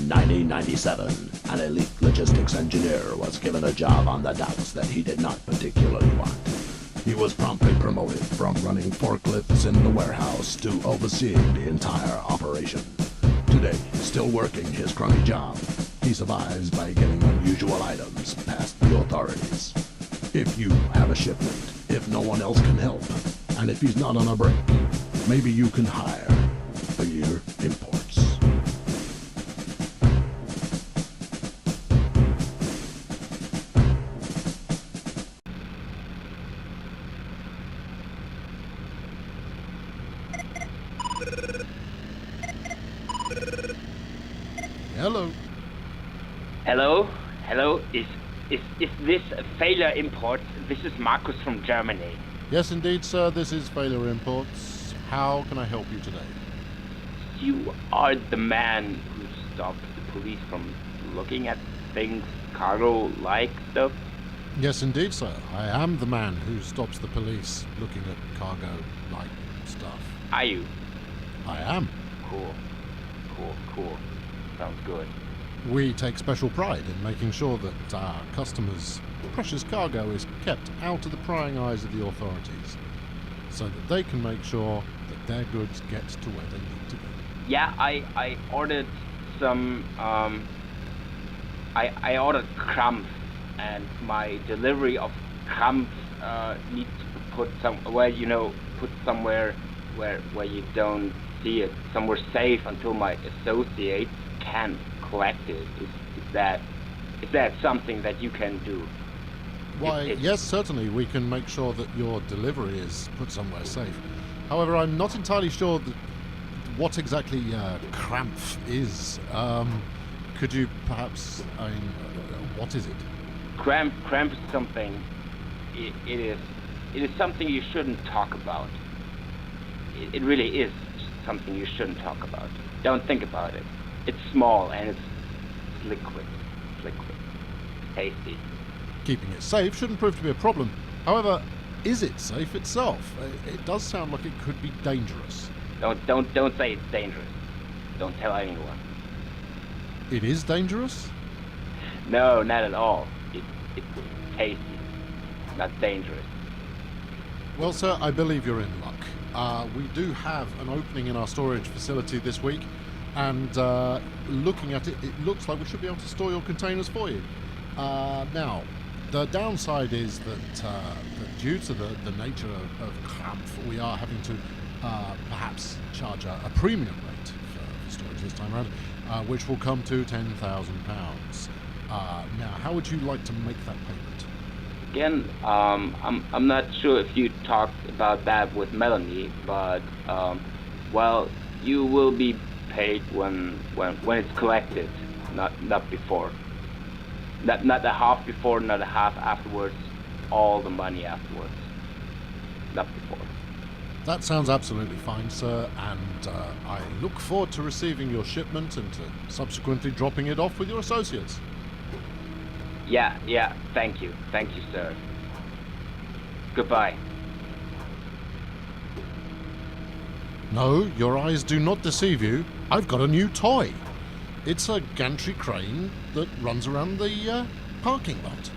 In 1997, an elite logistics engineer was given a job on the docks that he did not particularly want. He was promptly promoted from running forklifts in the warehouse to overseeing the entire operation. Today, still working his crummy job, he survives by getting unusual items past the authorities. If you have a shipment, if no one else can help, and if he's not on a break, maybe you can hire for your imports. Hello. Hello. Is this Failure Imports? This is Marcus from Germany. Yes, indeed, sir. This is Failure Imports. How can I help you today? You are the man who stopped the police from looking at things cargo-like stuff? Yes, indeed, sir. I am the man who stops the police looking at cargo-like stuff. Are you? I am. Cool. Sounds good. We take special pride in making sure that our customers' precious cargo is kept out of the prying eyes of the authorities, so that they can make sure that their goods get to where they need to go. Yeah, I ordered some, I ordered crumbs, and my delivery of crumbs needs to be put put somewhere where you don't see it, somewhere safe until my associates can collect it. Is that something that you can do? Why, yes, certainly we can make sure that your delivery is put somewhere safe. However, I'm not entirely sure what exactly Krampf is. Could you perhaps, what is it? Krampf is something. It is something you shouldn't talk about. It really is something you shouldn't talk about. Don't think about it. It's small and it's liquid. Tasty. Keeping it safe shouldn't prove to be a problem. However, is it safe itself? It does sound like it could be dangerous. Don't say it's dangerous. Don't tell anyone. It is dangerous? No, not at all. It's tasty, not dangerous. Well, sir, I believe you're in luck. We do have an opening in our storage facility this week, and looking at it, it looks like we should be able to store your containers for you. Now, the downside is that due to the nature of Krampf, we are having to perhaps charge a premium rate for storage this time around, which will come to £10,000. Now, how would you like to make that payment? Again, I'm not sure if you talked about that with Melanie, but well, you will be paid when it's collected, not before. Not a half before, not a half afterwards. All the money afterwards, not before. That sounds absolutely fine, sir, and I look forward to receiving your shipment and to subsequently dropping it off with your associates. Yeah, thank you, sir. Goodbye. No, your eyes do not deceive you. I've got a new toy. It's a gantry crane that runs around the parking lot.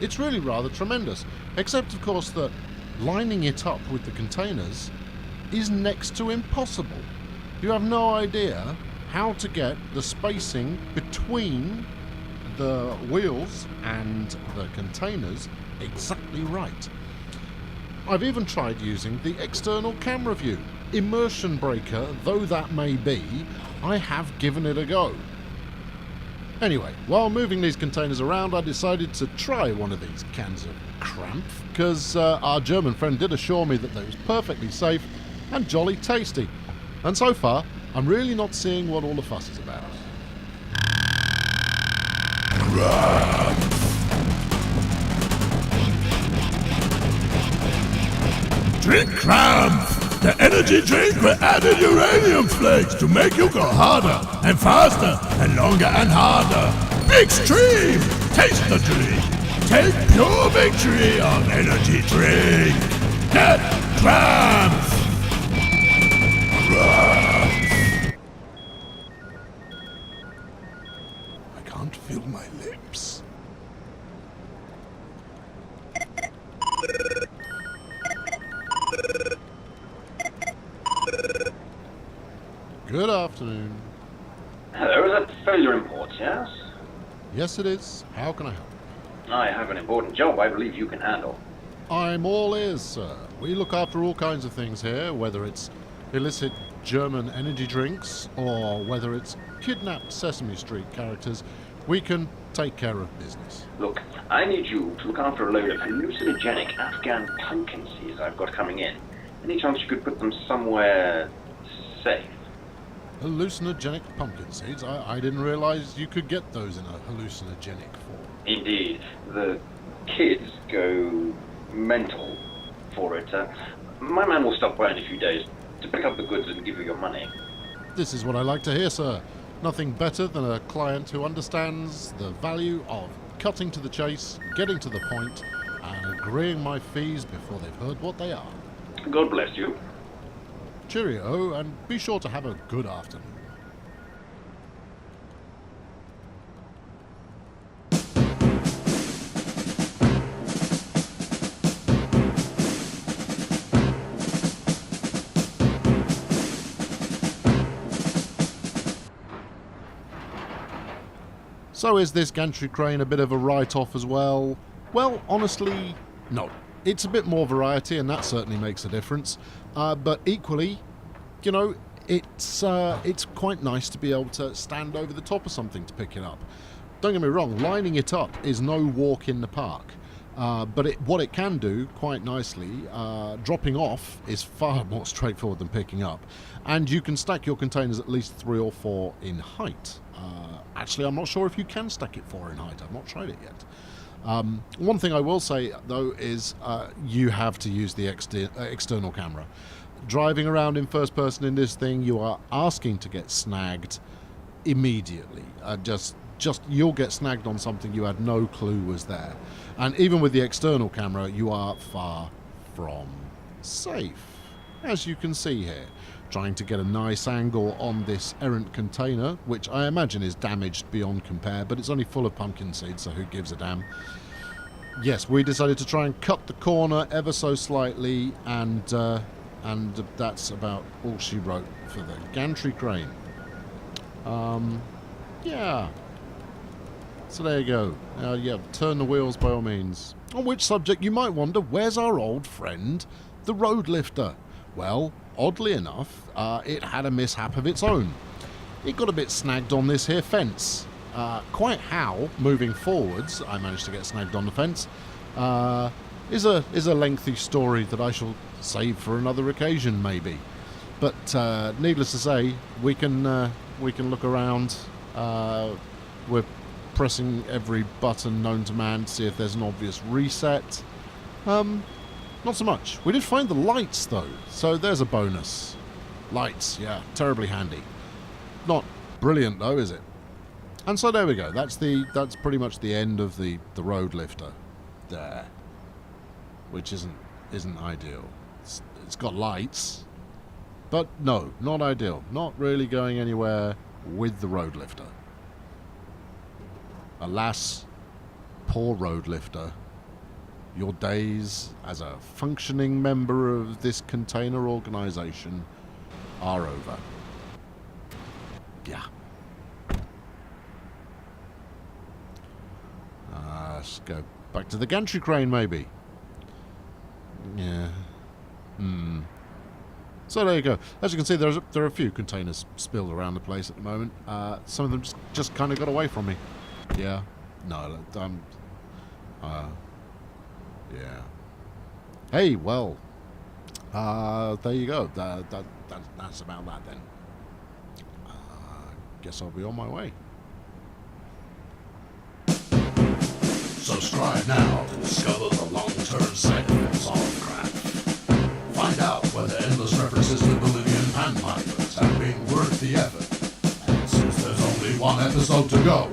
It's really rather tremendous, except of course that lining it up with the containers is next to impossible. You have no idea how to get the spacing between the wheels and the containers exactly right. I've even tried using the external camera view. Immersion breaker though that may be, I have given it a go. Anyway, while moving these containers around, I decided to try one of these cans of Krampf, because our German friend did assure me that they was perfectly safe and jolly tasty. And so far, I'm really not seeing what all the fuss is about. Drink Krampf, the energy drink with added uranium flakes to make you go harder and faster and longer and harder. Big Stream, taste the drink. Take pure victory on energy drink. Get Krampf. ships. Good afternoon. Hello, is that Failure Imports, yes? Yes, it is. How can I help? I have an important job I believe you can handle. I'm all ears, sir. We look after all kinds of things here, whether it's illicit German energy drinks or whether it's kidnapped Sesame Street characters. We can take care of business. Look, I need you to look after a load of hallucinogenic Afghan pumpkin seeds I've got coming in. Any chance you could put them somewhere safe? Hallucinogenic pumpkin seeds? I didn't realize you could get those in a hallucinogenic form. Indeed. The kids go mental for it. My man will stop by in a few days to pick up the goods and give you your money. This is what I like to hear, sir. Nothing better than a client who understands the value of cutting to the chase, getting to the point, and agreeing my fees before they've heard what they are. God bless you. Cheerio, and be sure to have a good afternoon. So is this gantry crane a bit of a write-off as well? Well, honestly, no. It's a bit more variety, and that certainly makes a difference. But equally, you know, it's quite nice to be able to stand over the top of something to pick it up. Don't get me wrong, lining it up is no walk in the park. But what it can do quite nicely, dropping off is far more straightforward than picking up. And you can stack your containers at least 3 or 4 in height. Actually, I'm not sure if you can stack it 4 in height. I've not tried it yet. One thing I will say, though, is you have to use the external camera. Driving around in first person in this thing, you are asking to get snagged immediately. Just you'll get snagged on something you had no clue was there. And even with the external camera, you are far from safe. As you can see here, trying to get a nice angle on this errant container, which I imagine is damaged beyond compare, but it's only full of pumpkin seeds, so who gives a damn. Yes, we decided to try and cut the corner ever so slightly, and that's about all she wrote for the gantry crane. Yeah. So there you go. Yeah, turn the wheels by all means. On which subject you might wonder, where's our old friend, the road lifter? Well, oddly enough, it had a mishap of its own. It got a bit snagged on this here fence. Quite how, moving forwards, I managed to get snagged on the fence, is a lengthy story that I shall save for another occasion, maybe. But needless to say, we can look around. We're pressing every button known to man to see if there's an obvious reset. Not so much. We did find the lights, though, so there's a bonus. Lights, yeah, terribly handy. Not brilliant, though, is it? And so there we go. That's pretty much the end of the road lifter there, which isn't ideal. It's got lights, but no, not ideal. Not really going anywhere with the road lifter. Alas, poor road lifter. Your days as a functioning member of this container organization are over. Yeah. Let's go back to the gantry crane, maybe. Yeah. So there you go. As you can see, there are a few containers spilled around the place at the moment. Some of them just kind of got away from me. Yeah. No, yeah. Hey, well, there you go. That's about that then. Guess I'll be on my way. Subscribe now to discover the long-term side effects of crack. Find out whether endless references to Bolivian panpipers have been worth the effort. And since there's only one episode to go,